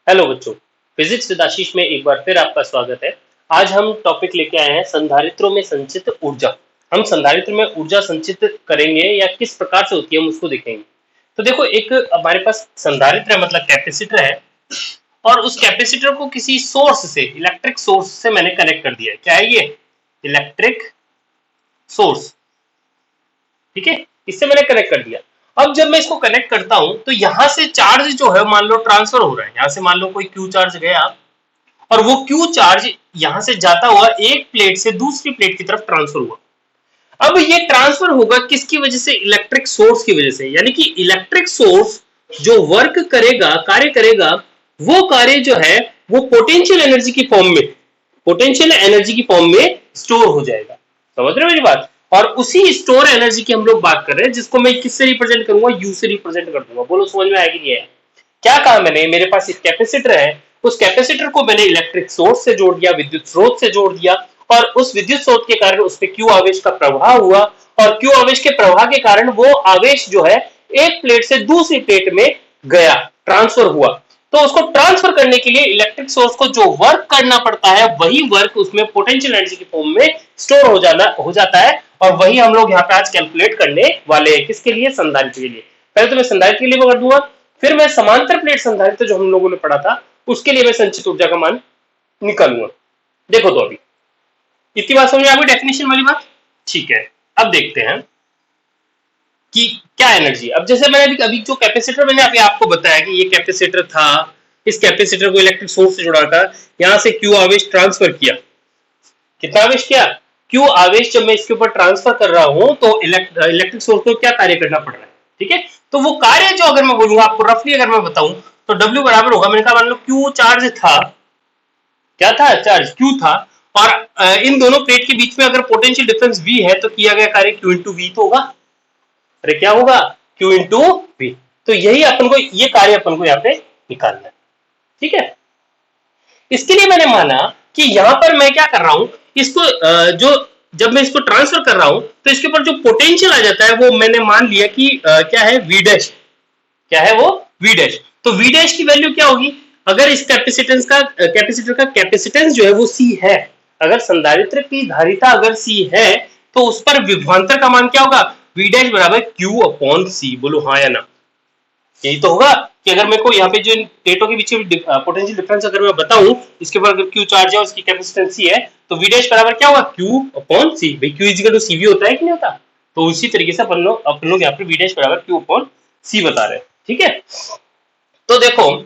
Hello बच्चों, physics with आशीष में एक बार फिर आपका स्वागत है। आज हम टॉपिक लेके आए हैं संधारित्रों में संचित ऊर्जा। हम संधारित्र में ऊर्जा संचित करेंगे या किस प्रकार से होती है हम उसको देखेंगे। तो देखो, एक हमारे पास संधारित्र है, मतलब कैपेसिटर है, और उस कैपेसिटर को किसी सोर्स से, इलेक्ट्रिक सोर्स से मैंने कनेक्ट कर दिया है। क्या है ये? Electric source. ठीक है, इससे मैंने कनेक्ट कर दिया। अब जब मैं इसको कनेक्ट करता हूं तो यहां से चार्ज जो है मान लो ट्रांसफर हो रहा है। यहां से मान लो कोई क्यू चार्ज गया और वो क्यू चार्ज यहां से जाता हुआ एक प्लेट से दूसरी प्लेट की तरफ ट्रांसफर हुआ। अब ये ट्रांसफर होगा किसकी वजह से? इलेक्ट्रिक सोर्स की वजह से। यानी कि इलेक्ट्रिक सोर्स जो वर्क करेगा, कार्य करेगा, वो कार्य जो है वो पोटेंशियल एनर्जी की फॉर्म में, पोटेंशियल एनर्जी की फॉर्म में स्टोर हो जाएगा। समझ रहे हो मेरी बात? और उसी स्टोर एनर्जी की हम लोग बात कर रहे हैं, जिसको मैं किससे रिप्रेजेंट करूंगा? यू से रिप्रेजेंट कर दूंगा। बोलो समझ में आया कि नहीं आया? क्या कहा मैंने? मेरे पास एक कैपेसिटर है, उस कैपेसिटर को मैंने इलेक्ट्रिक सोर्स से जोड़ दिया, विद्युत स्रोत से जोड़ दिया, और उस विद्युत स्रोत के कारण उस पर क्यू आवेश का प्रवाह हुआ, और क्यू आवेश के प्रवाह के कारण वो आवेश जो है एक प्लेट से दूसरी प्लेट में गया, ट्रांसफर हुआ। तो उसको ट्रांसफर करने के लिए इलेक्ट्रिक सोर्स को जो वर्क करना पड़ता है, वही वर्क उसमें पोटेंशियल एनर्जी की फॉर्म में स्टोर हो जाता है। और वही हम लोग यहाँ पे आज कैलकुलेट करने वाले हैं। किसके लिए? संधारित्र के लिए। पहले तो मैं संधारित्र के लिए कर दूंगा, फिर मैं समांतर प्लेट संधारित्र जो हम लोगों ने पढ़ा था उसके लिए मैं संचित ऊर्जा का मान निकालूंगा। देखो तो अभी इतनी बात समझ में आ गई, डेफिनेशन वाली बात? ठीक है, अब देखते हैं कि क्या एनर्जी। अब जैसे मैंने अभी जो कैपेसिटर मैंने अभी आपको बताया कि ये कैपेसिटर था, इस कैपेसिटर को इलेक्ट्रिक सोर्स से जोड़ा था, यहां से क्यू आवेश ट्रांसफर किया। कितना आवेश किया? क्यू आवेश जब मैं इसके ऊपर ट्रांसफर कर रहा हूं तो इलेक्ट्रिक सोर्स को क्या कार्य करना पड़ रहा है? ठीक है, तो वो कार्य जो अगर मैं बोलूंगा आपको रफली, अगर मैं बताऊं तो W बराबर होगा, मैंने कहा मान लो क्यू चार्ज था, क्या था? चार्ज क्यू था, और इन दोनों प्लेट के बीच में अगर पोटेंशियल डिफरेंस V है तो किया गया कार्य Q इंटू V तो होगा। अरे क्या होगा? Q into V। तो यही अपन को, ये कार्य अपन को यहाँ पे निकालना है। ठीक है, इसके लिए मैंने माना कि यहां पर मैं क्या कर रहा हूं, इसको जो जब मैं इसको ट्रांसफर कर रहा हूं तो इसके ऊपर जो पोटेंशियल आ जाता है वो मैंने मान लिया कि क्या है? V dash. क्या है वो? V dash. तो V डैश की वैल्यू क्या होगी? अगर इस कैपेसिटर का कैपेसिटेंस जो है वो C है, अगर संधारित्र की धारिता अगर C है, तो उस पर विभवांतर का मान क्या होगा? V डैश बराबर Q अपॉन C। बोलो हाँ या ना? यही तो होगा कि अगर मेरे को यहाँ पे जो इन प्लेटों के बीच पोटेंशियल डिफरेंस अगर मैं बताऊं, इसके ऊपर अगर क्यू चार्ज है और इसकी कैपेसिटेंस सी है, तो वी डैश बराबर क्या होगा? क्यू अपॉन सी। भाई क्यू इजिकल टू सी भी होता है कि नहीं होता? तो उसी तरीके से अपन लोग यहाँ पे वी डैश बराबर क्यू अपॉन सी बता रहे हैं। ठीक है, तो देखो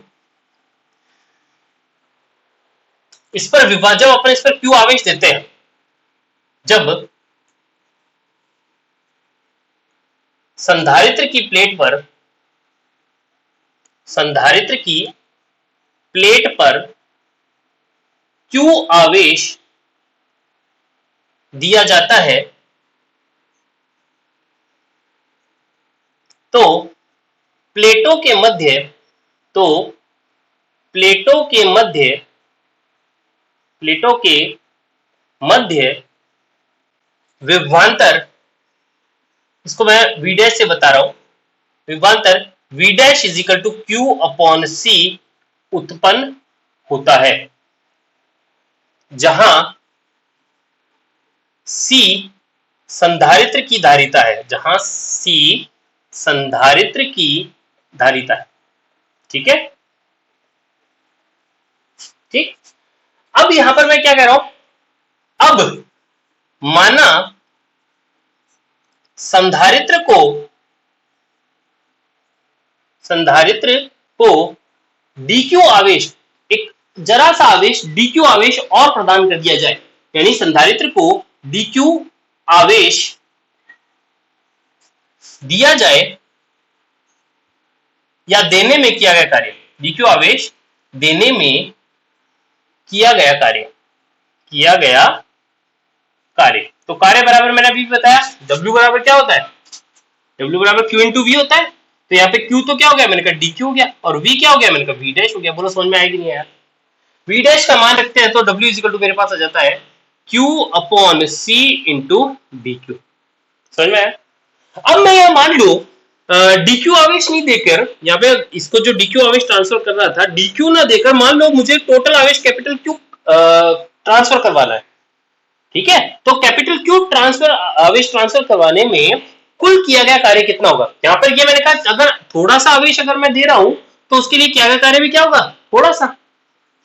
इस पर विभाजन, अपन इस पर क्यू आवेश देते हैं जब संधारित्र की प्लेट पर, संधारित्र की प्लेट पर क्यू आवेश दिया जाता है, तो प्लेटों के मध्य, तो प्लेटों के मध्य, प्लेटों के मध्य विभवांतर, इसको मैं V डैश से बता रहा हूं, विभवांतर V dash is equal to Q upon C उत्पन्न होता है, जहां C संधारित्र की धारिता है, जहां C संधारित्र की धारिता है। ठीक है, ठीक। अब यहां पर मैं क्या कह रहा हूं, अब माना संधारित्र को dq आवेश, एक जरा सा आवेश dq आवेश और प्रदान कर दिया जाए, यानी संधारित्र को dq आवेश दिया जाए या देने में किया गया कार्य, dq आवेश देने में किया गया कार्य, तो कार्य बराबर मैंने अभी बताया, W बराबर क्या होता है? W बराबर Q इंटू V होता है। तो यहाँ पे Q तो क्या हो गया? मैंने कहा dq हो गया, और V क्या हो गया? मैंने कहा V डैश हो गया। बोलो समझ में आएगी नहीं आया? V डैश का मान रखते हैं तो W इजिकल टू मेरे पास आ जाता है Q upon C into dq। समझ में आया? अब मैं यह मान लू डीक्यू आवेश नहीं देकर, यहाँ पे इसको जो डीक्यू आवेश ट्रांसफर कर रहा था, डीक्यू ना देकर मान लो मुझे टोटल आवेश कैपिटल क्यू ट्रांसफर करवाना है, ठीक है। तो कैपिटल क्यू ट्रांसफर आवेश ट्रांसफर करवाने में कुल किया गया कार्य कितना होगा। यहाँ पर ये मैंने कहा अगर थोड़ा सा आवेश अगर मैं दे रहा हूं तो उसके लिए किया गया कार्य भी क्या होगा, थोड़ा सा।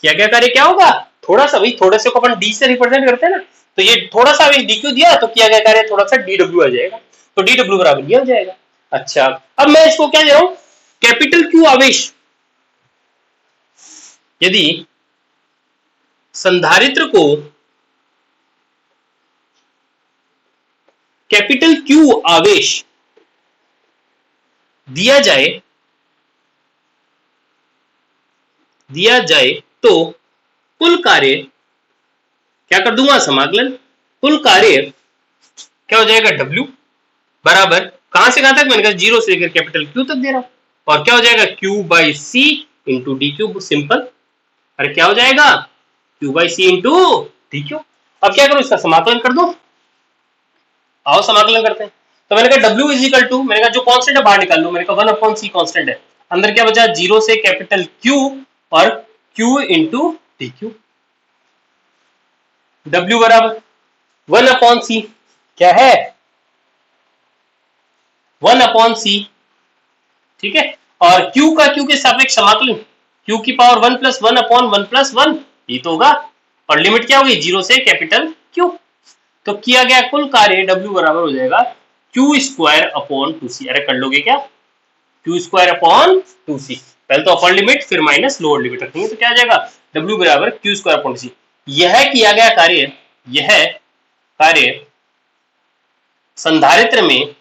किया गया कार्य क्या होगा, थोड़ा सा। भाई थोड़े से को अपन डी से रिप्रेजेंट करते हैं ना, तो ये थोड़ा सा आवेश डीक्यू दिया तो किया गया कार्य थोड़ा सा डीडब्ल्यू आ जाएगा, तो डीडब्ल्यू बराबर ये हो जाएगा। अच्छा, अब मैं इसको क्या दे रहा हूं, कैपिटल क्यू आवेश यदि संधारित्र को कैपिटल क्यू आवेश दिया जाए तो कुल कार्य क्या कर दूंगा, समाकलन। कुल कार्य क्या हो जाएगा, W बराबर कहां से कहां तक, मैंने कहा 0 से लेकर कैपिटल Q तक दे रहा हूं, और क्या हो जाएगा Q by C into D Q, simple. अरे क्या हो जाएगा, Q by C into D Q. अब क्या करूं, इसका समाकलन कर दो, आओ समाकलन करते हैं। तो मैंने कहा W इज इक्वल टू, मैंने कहा जो कांस्टेंट है बाहर निकाल लो, मैंने कहा 1 अपॉन सी कांस्टेंट है, अंदर क्या बचा 0 से कैपिटल Q और Q into D Q. W बराबर 1 अपॉन सी क्या है, 1 अपॉन सी, ठीक है। और Q का Q के सापेक्ष समाकलन, Q की पावर 1 प्लस 1 अपॉन 1 प्लस 1, ये तो होगा। और लिमिट क्या होगी, 0 से कैपिटल Q। तो किया गया कुल कार्य W बराबर हो जाएगा Q स्क्वायर अपॉन 2C। अरे कर लोगे क्या, Q स्क्वायर अपॉन 2C, पहले तो अपर लिमिट फिर माइनस लोअर लिमिट रखेंगे, तो क्या आ जाएगा W बराबर Q स्क्वायर अपॉन 2C। यह किया गया कार्य, यह कार्य संधारित्र में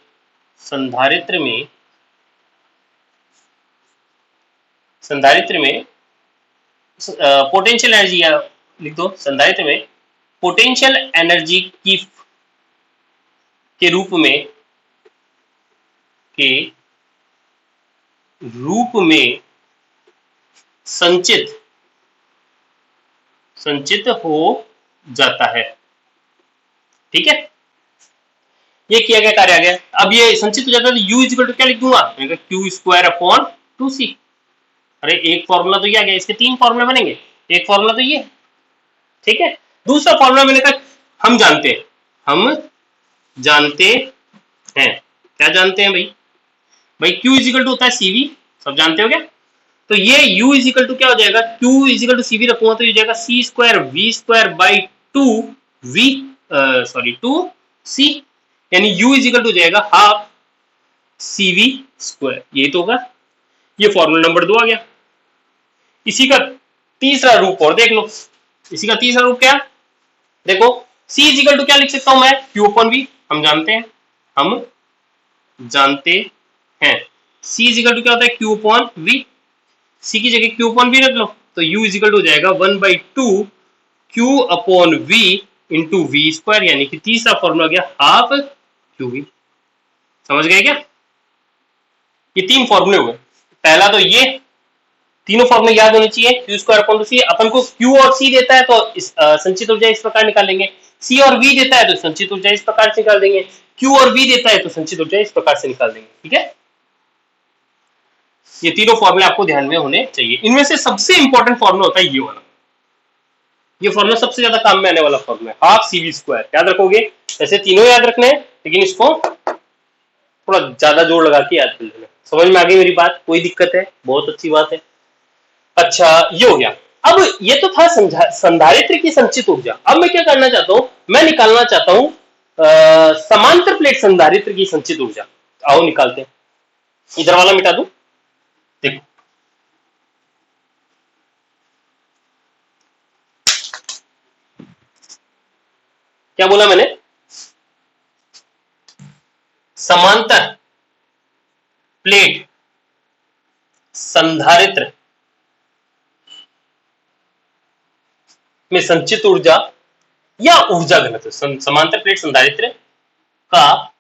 पोटेंशियल एनर्जी, या लिख दो संधारित्र में पोटेंशियल एनर्जी की के रूप में संचित हो जाता है, ठीक है। ये किया गया कार्य आ गया। अब ये संचित हो जाता है तो U इक्वल टू क्या लिख दूंगा, Q स्क्वायर अपॉन 2C। अरे एक फॉर्मूला तो ये आ गया, इसके 3 फॉर्मूले बनेंगे, एक फॉर्मूला तो ये, ठीक है। दूसरा फॉर्मूला मैंने कहा हम जानते हैं, क्या जानते हैं भाई Q इज इक्वल टू होता है CV, सब जानते हो क्या। तो ये U इज इक्वल टू क्या हो जाएगा, Q is equal to CV रखूंगा तो ये जाएगा C square V square by 2C, यानी U इज इक्वल टू जाएगा हाफ CV स्क्वायर, ये तो होगा। ये फॉर्मूला नंबर 2 आ गया। इसी का तीसरा रूप और देख लो, इसी का तीसरा रूप क्या, देखो C इज इक्वल टू क्या लिख सकता हूं मैं, Q अपॉन V, हम जानते हैं C इज इक्वल टू क्या होता है, Q अपॉन V। C की जगह Q अपॉन V रख लो, तो U इज इक्वल टू हो जाएगा 1/2 Q upon V into V square, यानी कि तीसरा फॉर्मूला गया हाफ QV। समझ गए क्या, ये 3 फॉर्मूले हुए। पहला तो ये तीनों फॉर्मूले याद होने चाहिए, Q स्क्वायर अपॉन 2C। अपन को Q और C देता है तो संचित ऊर्जा इस प्रकार निकालेंगे, C और V देता है तो संचित ऊर्जा इस प्रकार से निकाल देंगे, Q और V देता है तो संचित ऊर्जा इस प्रकार से निकाल देंगे, ठीक है। ये तीनों फॉर्मूले आपको ध्यान में होने चाहिए। इनमें से सबसे इंपॉर्टेंट फॉर्मूला होता है ये वाला, ये फॉर्मूला सबसे ज्यादा काम में आने वाला फॉर्मूला है, हाफ CV स्क्वायर। याद रखोगे, ऐसे तीनों याद रखने हैं, लेकिन इसको थोड़ा ज्यादा जोर लगा के याद कर लेना। समझ में आ गई मेरी बात, कोई दिक्कत है, बहुत अच्छी बात है। अच्छा, ये हो गया। अब ये तो था संधारित्र की संचित ऊर्जा। अब मैं क्या करना चाहता हूं, मैं निकालना चाहता हूं समांतर प्लेट संधारित्र की संचित ऊर्जा। आओ निकालते हैं, इधर वाला मिटा दूं, देखो क्या बोला मैंने, समांतर प्लेट संधारित्र में संचित ऊर्जा या ऊर्जा घनत्व, समांतर प्लेट संधारित्र का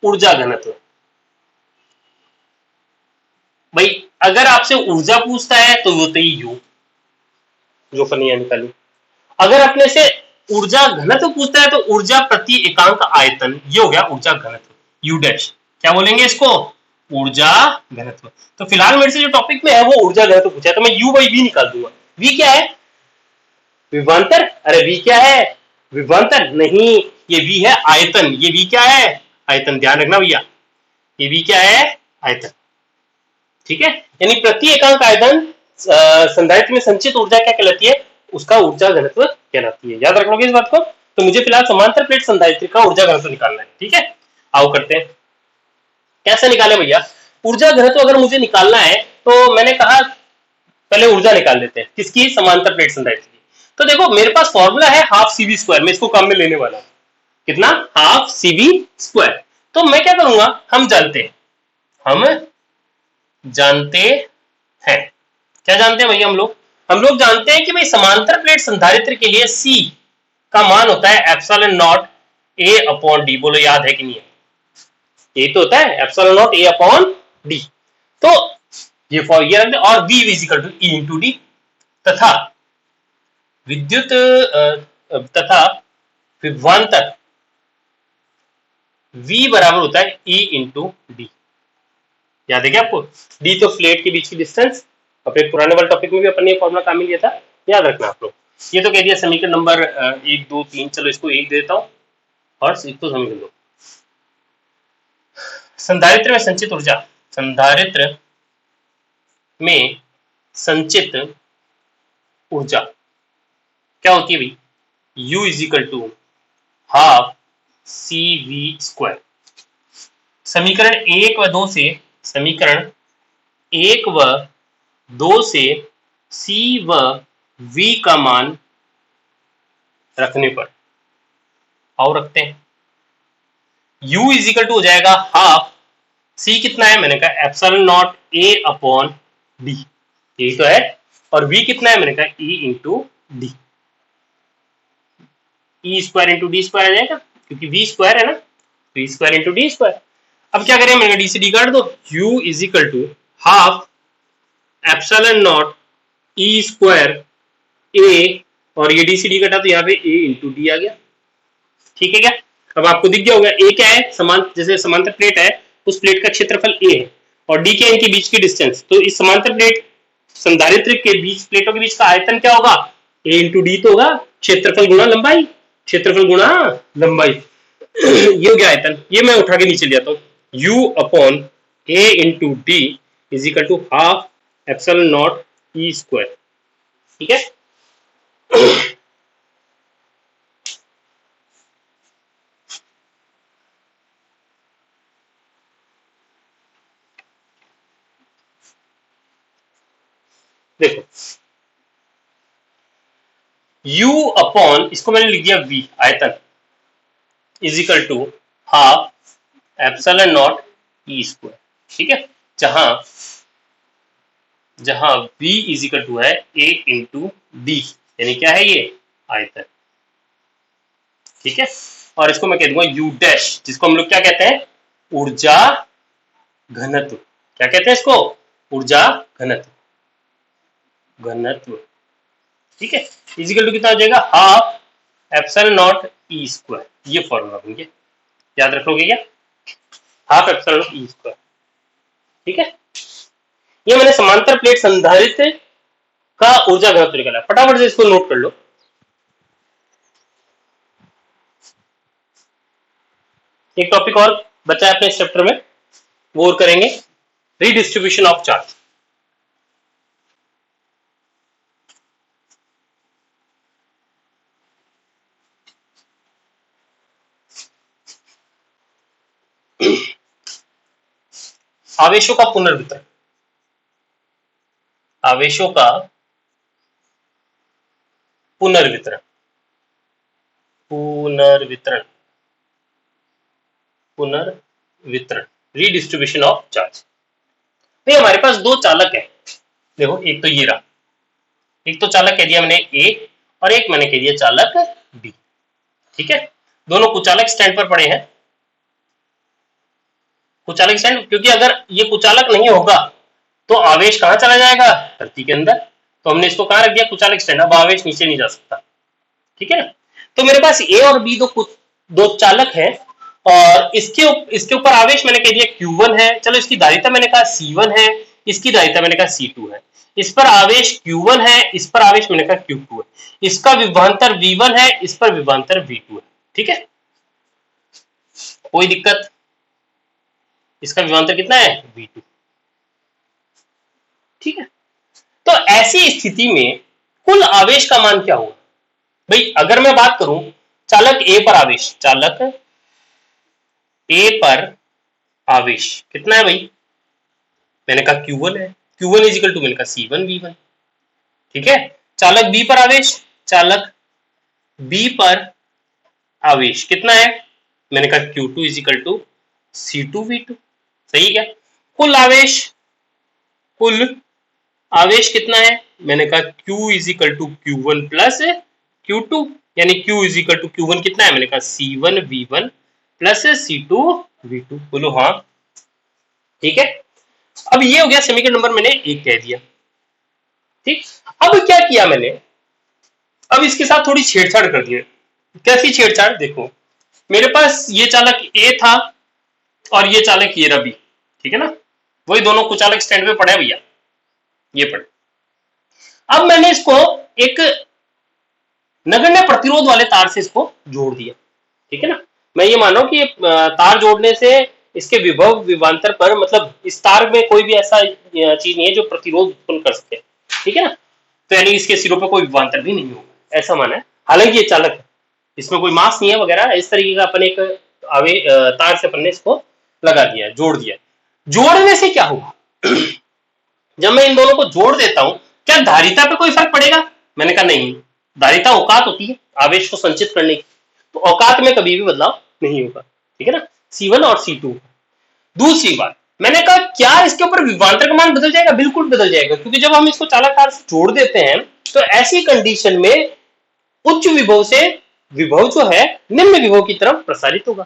ऊर्जा घनत्व। भाई अगर आपसे ऊर्जा पूछता है तो वो तो U, जो अपन यहां निकाली। अगर अपने से ऊर्जा घनत्व पूछता है तो ऊर्जा प्रति एकांक आयतन, ये हो गया ऊर्जा घनत्व, U डैश। क्या बोलेंगे इसको, ऊर्जा घनत्व। तो फिलहाल मेरे से जो टॉपिक में है वो ऊर्जा घनत्व पूछा है, तो मैं U बाई V निकाल दूंगा। V क्या है? विभवांतर। अरे V क्या है? विभवांतर नहीं, ये V है आयतन। ये V क्या है? आयतन। ध्यान रखना भैया, ये V क्या है? आयतन। ठीक है, यानी प्रति एकांक आयतन संधारित्र में संचित ऊर्जा क्या कहलाती है? उसका ऊर्जा घनत्व कहलाती है। याद रख लोगे इस बात को। तो मुझे फिलहाल समांतर प्लेट संधारित्र का ऊर्जा घनत्व निकालना है। ठीक है, आओ करते हैं। कैसे निकाले भैया? ऊर्जा घनत्व अगर मुझे निकालना है तो मैंने कहा पहले ऊर्जा निकाल लेते हैं। किसकी? समांतर प्लेट संधारित्र की। तो देखो मेरे पास फॉर्मूला है हाफ CV स्क्वायर, मैं इसको काम में लेने वाला हूं। कितना? Half CV square. तो मैं क्या करूंगा, हम जानते हैं क्या जानते हैं भैया हम लोग जानते हैं कि भाई समांतर प्लेट संधारित्र के लिए C का मान होता है epsilon naught A upon D। बोलो याद है कि नहीं है? यही तो होता है epsilon naught A upon D। तो ये रख दे, और V equal to E into D, तथा विद्युत तथा विभवांतर V बराबर होता है E इंटू D। याद है क्या आपको? D तो प्लेट के बीच की डिस्टेंस, अपने पुराने वाले टॉपिक में भी अपन ने फॉर्मूला काम में लिया था, याद रखना आप लोग। ये तो कह दिया समीकरण नंबर 1 2 3, चलो इसको 1 दे देता हूं और इसको समीकरण 2। संधारित्र में संचित ऊर्जा, संधारित्र में संचित ऊर्जा क्या होती है भाई? U is equal to half CV square. समीकरण 1 व 2 से C व V का मान रखने पर, आओ रखते हैं। U इज इक्वल टू हो जाएगा हाफ C, कितना है? मैंने कहा epsilon naught A upon D, यही तो है। और V कितना है? मैंने कहा E into D। E square into D square आ जाएगा, क्योंकि V स्क्वायर है ना, V square into D square. अब क्या करें? मैंने कहा D से D काट दो। U is equal to half epsilon naught E square A, और ये D से D कटा तो यहाँ पे A इंटू D आ गया। ठीक है क्या? अब आपको दिख गया होगा A क्या है? जैसे समांतर प्लेट है, उस प्लेट का क्षेत्रफल A है और D के इनके बीच की डिस्टेंस। तो इस समांतर प्लेट संधारित्र के बीच, प्लेटों के बीच का आयतन क्या होगा? A इंटू D तो होगा, क्षेत्रफल गुणा लंबाई, क्षेत्रफल गुणा लंबाई। ये हो गया आयतन। ये मैं उठा के नीचे ले आता हूँ। U upon A into D is equal to half epsilon naught E square. ठीक है, देखो U अपॉन, इसको मैंने लिख दिया V आयतन, is equal to half epsilon naught E square. ठीक है, जहां V इज इक्वल टू है A इंटू D, यानी क्या है? ये आयतन। ठीक है, और इसको मैं कह दूंगा U डैश, जिसको हम लोग क्या कहते हैं? ऊर्जा घनत्व। क्या कहते हैं इसको? ऊर्जा घनत्व। ठीक है, इजिकल टू कितना हो जाएगा? Half epsilon naught E square. ये फॉर्मूला बन गया, याद रखोगे क्या? Half epsilon naught E square. ठीक है, ये मैंने समांतर प्लेट संधारित्र का ऊर्जा घनत्व निकाला। फटाफट से इसको नोट कर लो। एक टॉपिक और बचा है अपने इस चैप्टर में, वो और करेंगे, रीडिस्ट्रीब्यूशन ऑफ चार्ज। आवेशों का पुनर्वितरण, आवेशों का पुनर्वितरण, रीडिस्ट्रीब्यूशन ऑफ चार्ज। तो हमारे पास दो चालक है। देखो एक तो ये रहा, एक तो चालक कह दिया मैंने A और एक मैंने कह दिया चालक B। ठीक है, दोनों कुचालक स्टैंड पर पड़े हैं। कुचालक स्टैंड, क्योंकि अगर ये कुचालक नहीं होगा तो आवेश कहां चला जाएगा? धरती के अंदर। तो हमने इसको कहां रख दिया? कुचालक स्टैंड। अब आवेश नीचे नहीं जा सकता। ठीक है ना, तो मेरे पास A और B दो चालक हैं और इसके ऊपर आवेश मैंने कह दिया Q1 है। चलो इसकी धारिता मैंने कहा C1 है, इसकी धारिता मैंने कहा C2 है। इस पर आवेश Q1 है, इस पर आवेश मैंने कहा Q2 है। इसका विभवांतर V1 है, इस पर विभवांतर V2 है। ठीक है, कोई दिक्कत? इसका विभवांतर कितना है? V2। ठीक है, तो ऐसी स्थिति में कुल आवेश का मान क्या होगा भाई? अगर मैं बात करूं चालक ए पर आवेश, चालक ए पर आवेश कितना है भाई? मैंने कहा Q1 है। Q1 इज इक्वल टू मैंने कहा C1 V1। ठीक है, चालक बी पर आवेश, चालक बी पर आवेश कितना है? मैंने कहा Q2 is equal to C2 V2। सही है क्या? कुल आवेश कितना है? मैंने कहा Q is equal to Q1 plus Q2, यानी Q is equal to Q1 कितना है? मैंने कहा C1 V1 plus C2 V2। बोलो हाँ। ठीक है, अब ये हो गया समीकरण नंबर मैंने एक कह दिया। ठीक, अब क्या किया मैंने? अब इसके साथ थोड़ी छेड़छाड़ कर दी। कैसी छेड़छाड़? देखो, मेरे पास ये चालक ए था और ये चालक ये रहा बी। ठीक है ना, वही दोनों कुचालक स्टैंड पे पड़े भैया, ये पड़े। अब मैंने इसको एक नगण्य प्रतिरोध वाले तार से इसको जोड़ दिया। ठीक है ना, मैं ये मान रहा हूं कि तार जोड़ने से इसके विभव विभवांतर पर, मतलब इस तार में कोई भी ऐसा चीज नहीं है जो प्रतिरोध उत्पन्न कर सके। ठीक है ना, तो यानी इसके सिरों पर कोई विभवांतर भी नहीं होगा, ऐसा माना है। हालांकि ये चालक है, इसमें कोई मास नहीं है वगैरह, इस तरीके का अपन एक तार से अपन ने इसको लगा दिया, जोड़ दिया। जोड़ने से क्या होगा? जब मैं इन दोनों को जोड़ देता हूं, क्या धारिता पे कोई फर्क पड़ेगा? मैंने कहा नहीं, धारिता औकात होती है आवेश को संचित करने की, तो औकात में कभी भी बदलाव नहीं होगा। ठीक है ना, C1 और C2। दूसरी बात, मैंने कहा क्या इसके ऊपर विभवांतर का मान बदल जाएगा? बिल्कुल बदल जाएगा, क्योंकि जब हम इसको चालक तार से जोड़ देते हैं तो ऐसी कंडीशन में उच्च विभव से विभव जो है निम्न विभव की तरफ प्रसारित होगा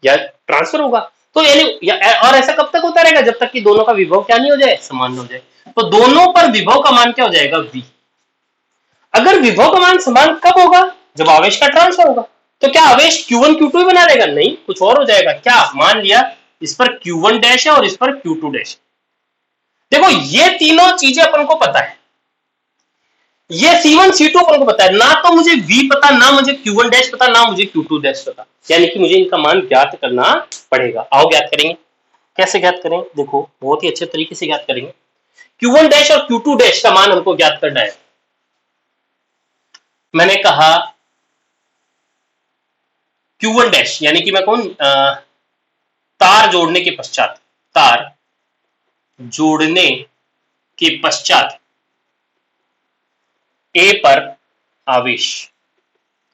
या ट्रांसफर होगा। तो यानी और ऐसा कब तक होता रहेगा? जब तक कि दोनों का विभव क्या नहीं हो जाए, समान हो जाए। तो दोनों पर विभव का मान क्या हो जाएगा? V। अगर विभव का मान समान कब होगा? जब आवेश का ट्रांसफर होगा। तो क्या आवेश Q1 Q2 ही बना रहेगा? नहीं, कुछ और हो जाएगा। क्या? मान लिया इस पर Q1 डैश है और इस पर Q2 डैश। देखो, ये तीनों चीजें अपन को पता है, ये C1 C2 अपन को पता है, ना तो मुझे V पता, ना मुझे Q1 डैश पता, ना मुझे Q2 डैश पता, यानी कि मुझे इनका मान ज्ञात करना पड़ेगा। आओ ज्ञात करेंगे। कैसे ज्ञात करें? देखो, बहुत ही अच्छे तरीके से ज्ञात करेंगे। Q1 डैश और Q2 डैश का मान हमको ज्ञात करना है। मैंने कहा Q1 डैश यानी कि मैं कौन, तार जोड़ने के पश्चात, तार जोड़ने के पश्चात ए पर आवेश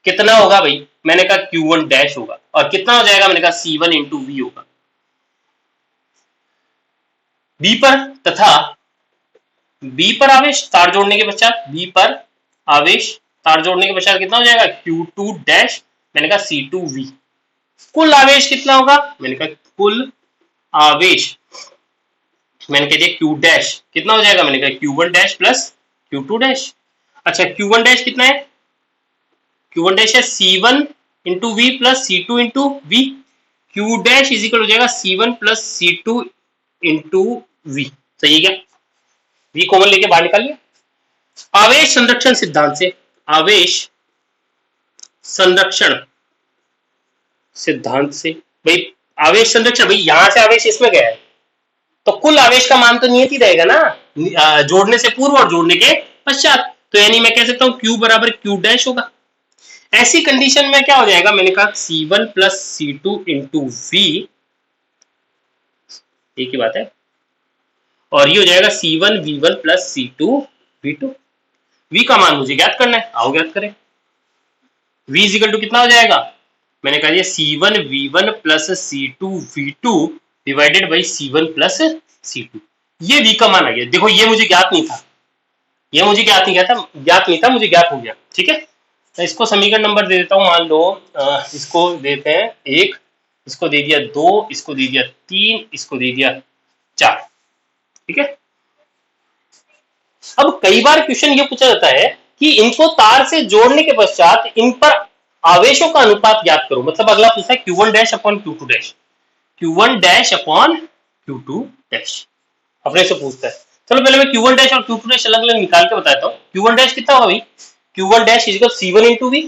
कितना होगा भाई? मैंने कहा Q1 डैश होगा, और कितना हो जाएगा? मैंने कहा C1 इंटू V होगा। B पर, तथा B पर आवेश तार जोड़ने के पश्चात, B पर आवेश तार जोड़ने के पश्चात कितना हो जाएगा? Q2 डैश, मैंने कहा C2V। कुल आवेश कितना होगा? मैंने कहा कुल आवेश, मैंने कह दिया Q डैश कितना हो जाएगा? मैंने कहा Q1 dash plus Q2 dash. अच्छा, Q1 डैश कितना है? Q1 डैश है C1 into V plus C2 into V। Q dash is equal हो जाएगा C1 plus C2 into V। सही है क्या? V कॉमन लेके बाहर निकालिए। आवेश संरक्षण सिद्धांत से, आवेश संरक्षण सिद्धांत से भाई, आवेश संरक्षण भाई, यहां से आवेश इसमें गया है तो कुल आवेश का मान तो नियत ही रहेगा ना, जोड़ने से पूर्व और जोड़ने के पश्चात। तो यानी मैं कह सकता हूं Q बराबर Q डैश होगा। ऐसी कंडीशन में क्या हो जाएगा? मैंने कहा C1 plus C2 into V, एक ही बात है, और ये हो जाएगा C1 V1 plus C2 V2। V का मान मुझे ज्ञात करना है, आओ ज्ञात करें। V इज इक्वल टू कितना हो जाएगा? मैंने कहा C1 V1 plus C2 V2 divided by C1 plus C2। ये V का मान आ गया। देखो, ये मुझे ज्ञात नहीं था, ये मुझे ज्ञात नहीं था, मुझे ज्ञात हो गया। ठीक है, तो इसको समीकरण नंबर दे देता हूं। मान लो इसको देते हैं 1, इसको दे दिया 2, इसको दे दिया 3, इसको दे दिया 4। ठीक है, अब कई बार क्वेश्चन ये पूछा जाता है कि इनको तार से जोड़ने के पश्चात इन पर आवेशों का अनुपात ज्ञात करो, मतलब अगला पूछता है Q1 dash upon Q2 dash, Q1 dash upon Q2 dash अपने से पूछता है। चलो पहले मैं Q1 डैश और Q2 डैश अलग अलग निकाल के बताता हूँ। Q1 डैश कितना होगा भाई, Q1 dash is equal C1 into V,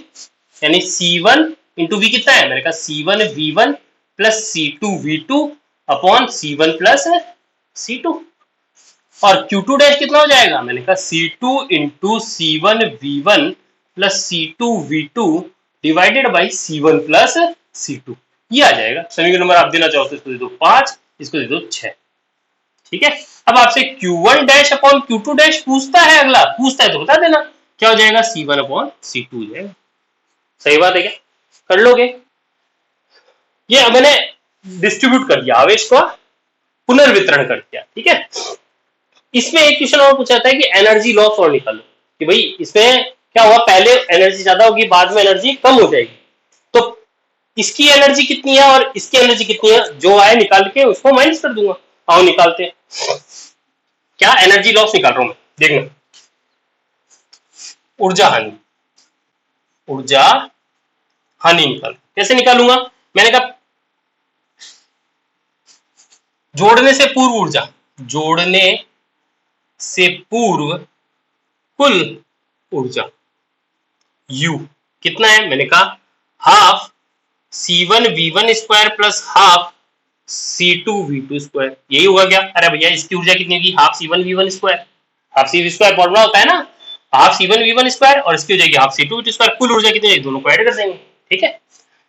यानी C1 इंटू वी कितना है, मैंने कहा C1 V1 plus C2 V2 upon C1 plus C2। और Q2 डैश कितना हो जाएगा, मैंने कहा C2 into C1 V1 plus C2 V2 divided by C1 plus C2, ये आ जाएगा। समीकरण नंबर आप देना चाहो तो इसको दे दो 5, इसको दे दो 6। ठीक है, अब आपसे Q1 dash upon Q2 dash पूछता है, अगला पूछता है तो बता देना क्या हो जाएगा, C1 अपॉन C2 हो जाएगा। सही बात है क्या, कर लोगे। ये मैंने डिस्ट्रीब्यूट कर दिया, आवेश का पुनर्वितरण कर दिया। ठीक है, इसमें एक क्वेश्चन और पूछा था कि एनर्जी लॉस और निकालो, कि भाई इसमें क्या हुआ, पहले एनर्जी ज्यादा होगी बाद में एनर्जी कम हो जाएगी, तो इसकी एनर्जी कितनी है और इसकी एनर्जी कितनी है, जो आए निकाल के उसको माइनस कर दूंगा। आओ निकालते हैं, क्या एनर्जी लॉस निकाल रहा हूं मैं, देखना। ऊर्जा हानि, ऊर्जा हानि निकाल, कैसे निकालूंगा, मैंने कहा जोड़ने से पूर्व ऊर्जा, जोड़ने से पूर्व कुल ऊर्जा U कितना है, मैंने कहा half C1 V1 square plus half C2 V2 square, यही होगा क्या। अरे भैया इसकी ऊर्जा कितनी होगी, half C1 V1 square, half C square formula होता है ना, हाफ C1 V1 स्क्वायर और इसकी हो जाएगी हाफ C2 V2 स्क्वायर, कुल ऊर्जा कितनी है, दोनों को ऐड कर देंगे। ठीक है,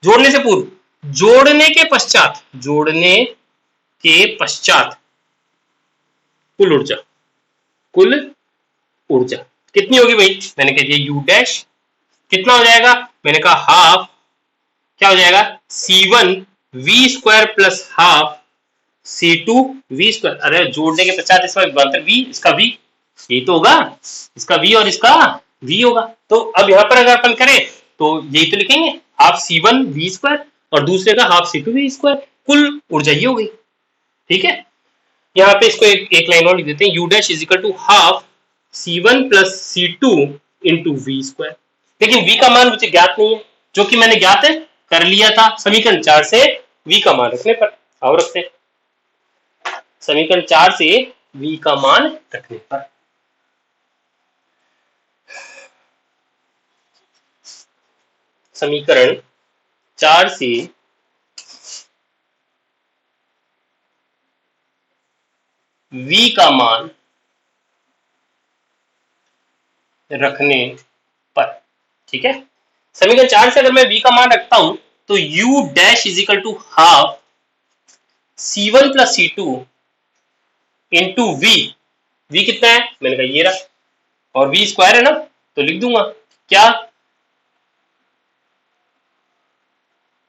जोड़ने से पूर्व, जोड़ने के पश्चात, जोड़ने के पश्चात कुल ऊर्जा, कुल ऊर्जा कितनी होगी भाई, मैंने कह दिया U डैश कितना हो जाएगा, मैंने कहा हाफ क्या हो जाएगा C1 V square plus half C2 V square. अरे जोड़ने के पश्चात इसका विभवांतर V, इसका V यही तो होगा, इसका V और इसका V होगा। तो अब यहाँ पर अगर अपन करें तो यही तो लिखेंगे, हाफ C1 V स्क्वायर और दूसरे का हाफ C2 V स्क्वायर, कुल ऊर्जा ये हो गई। ठीक है, यहाँ पे इसको एक लाइन और लिख देते हैं, U dash is equal to half C1 plus C2 into V square. लेकिन V का मान मुझे ज्ञात नहीं है, जो कि मैंने ज्ञात है कर लिया था समीकरण 4 से V का मान रखने पर। आओ रखते हैं, समीकरण 4 से V का मान रखने पर। समीकरण 4 से V का मान रखने पर। ठीक है, समीकरण 4 से अगर मैं V का मान रखता हूं तो U dash is equal to half C1 plus C2 into V कितना है, मैंने कहा ये रहा, और V स्क्वायर है ना तो लिख दूंगा क्या,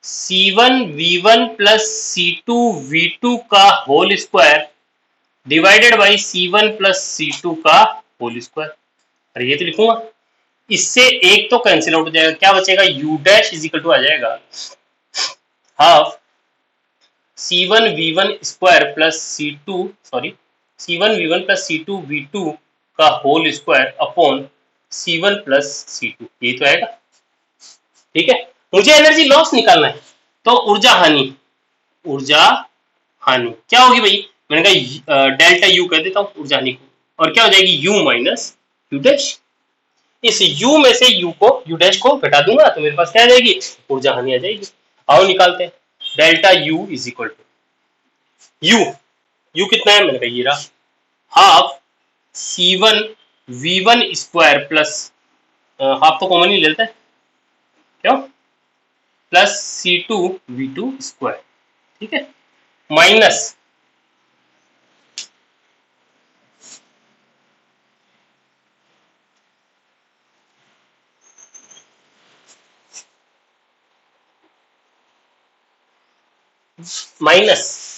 C1 V1 plus C2 V2 का whole square divided by C1 plus C2 का होल स्क्वायर। अरे ये तो लिखूंगा, इससे एक तो कैंसिल आउट हो जाएगा, क्या बचेगा, U dash is equal to आ जाएगा half C1 V1 square plus C2 sorry C1 V1 plus C2 V2 का whole square upon C1 plus C2, ये तो आएगा। ठीक है, मुझे एनर्जी लॉस निकालना है, तो ऊर्जा हानि, ऊर्जा हानि क्या होगी भाई, मैंने कहा डेल्टा U कह देता हूँ ऊर्जा हानि को, और क्या हो जाएगी U माइनस U डैश। इस U में से U डैश को घटा दूंगा तो मेरे पास क्या आ जाएगी, ऊर्जा हानि आ जाएगी। आओ निकालते हैं, delta U is equal to U कितना है, मैंने कहा ये रहा, half C1 V1 square plus half तो कॉमन ही लेते हैं क्यों, प्लस C2 V2 स्क्वायर। ठीक है, माइनस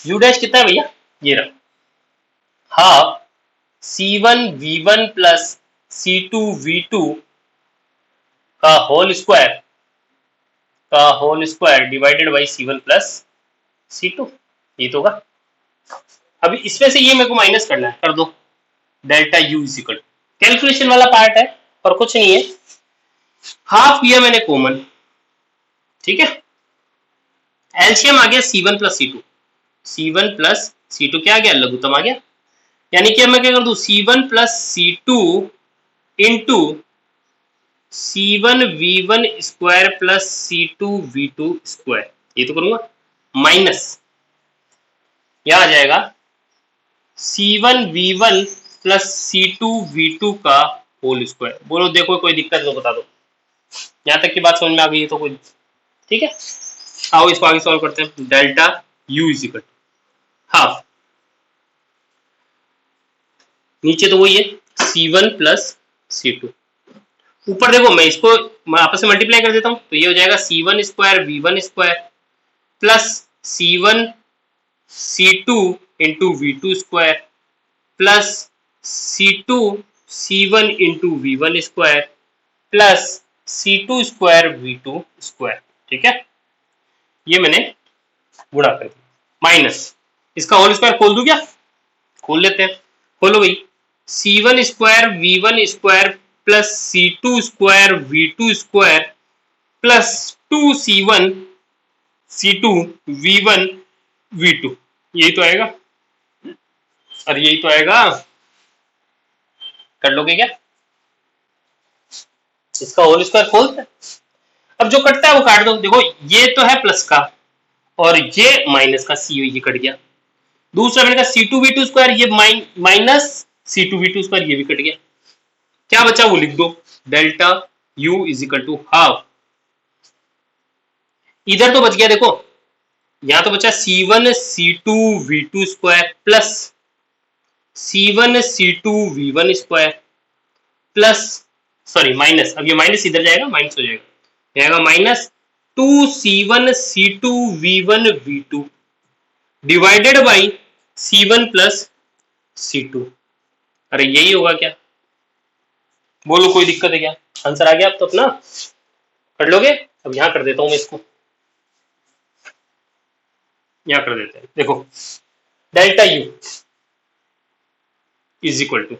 U डैश कितना है भैया, ये रहा, half C1 V1 plus C2 V2 का whole square divided by C1 plus C2, ये तो होगा। अभी इसमें से ये मेरे को माइनस करना है, कर दो, delta U is equal, calculation वाला पार्ट है और कुछ नहीं है। हाफ लिया मैंने कॉमन, ठीक है, एलसीएम आ गया C1 plus C2, C1 plus C2 क्या आ गया, लघुत्तम आ गया। यानी कि मैं क्या कर दूं, C1 plus C2 into C1 V1 square plus C2 V2 square, ये तो करूंगा, माइनस यहां आ जाएगा C1 V1 plus C2 V2 का होल स्क्वायर। बोलो देखो कोई दिक्कत तो बता दो, यहां तक की बात समझ में आ गई है तो कोई, ठीक है। आओ इसको आगे सॉल्व करते हैं। Delta U is equal to half, नीचे तो वही है C1 प्लस C2, ऊपर देखो मैं आपस में मल्टीप्लाई कर देता हूं, तो ये हो जाएगा C1 square V1 square plus C1 C2 into V2 square plus C2 C1 into V1 square plus C2 square V2 square, ठीक है। ये मैंने गुणा कर दिया, माइनस इसका होल स्क्वायर खोल दूं क्या, खोल लेते हैं, खोलो भाई। C1 square V1 square plus C2 square V2 square plus 2C1 C2 V1 V2, यही तो आएगा, और यही तो आएगा, कर लोगे क्या, इसका होल स्क्वायर खोलते हैं। अब जो कटता है वो काट दो, देखो ये तो है प्लस का और ये माइनस का, सी ये कट गया। दूसरा मैंने कहा C2 V2 स्क्वायर, ये माइनस C2 V2 स्क्वायर, ये भी कट गया। क्या बचा वो लिख दो, delta U is equal to half, इधर तो बच गया देखो, यहां तो बचा C1 C2 V2 square plus C1 C2 V1 square plus, sorry minus, अब ये माइनस इधर जाएगा, माइनस हो जाएगा minus 2C1 C2 V1 V2 divided by C1 plus C2। अरे यही होगा क्या, बोलो कोई दिक्कत है क्या, आंसर आ गया अब तो अपना, कर लोगे। अब यहां कर देता हूं मैं इसको, यहां कर देते हैं, देखो delta U is equal to,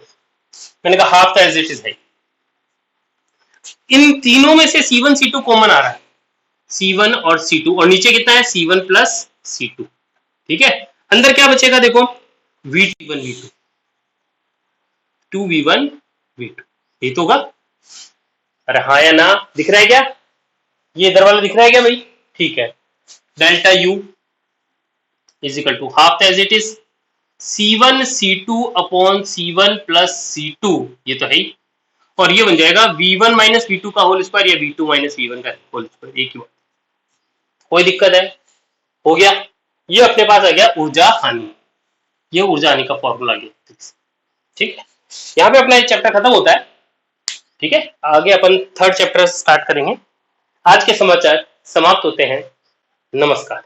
मैंने कहा हाफ था एज इट इज है, इन तीनों में से C1 C2 कॉमन आ रहा है, C1 और C2, और नीचे कितना है C1 प्लस C2, ठीक है। अंदर क्या बचेगा देखो, V1 V2 2V1 V2, यही तो होगा। अरे हाँ या ना, दिख रहा है क्या, ये इधर वाला दिख रहा है क्या भाई, ठीक है। Delta U is equal to half as it is C1 C2 upon C1 plus C2, ये तो है ही, और ये बन जाएगा V1 माइनस V2 का होल स्क्वायर या V2 माइनस V1 का होल स्क्वायर, एक ही बात। कोई दिक्कत है, हो गया। ये अपने पास आ गया ऊर्जा हानि, ये ऊर्जा हानि का फॉर्मूला आ गया, ठीक है। यहाँ पे अपना एक चैप्टर खत्म होता है, ठीक है। आगे अपन थर्ड चैप्टर स्टार्ट करेंगे। आज के समाचार समाप्त होते हैं, नमस्कार।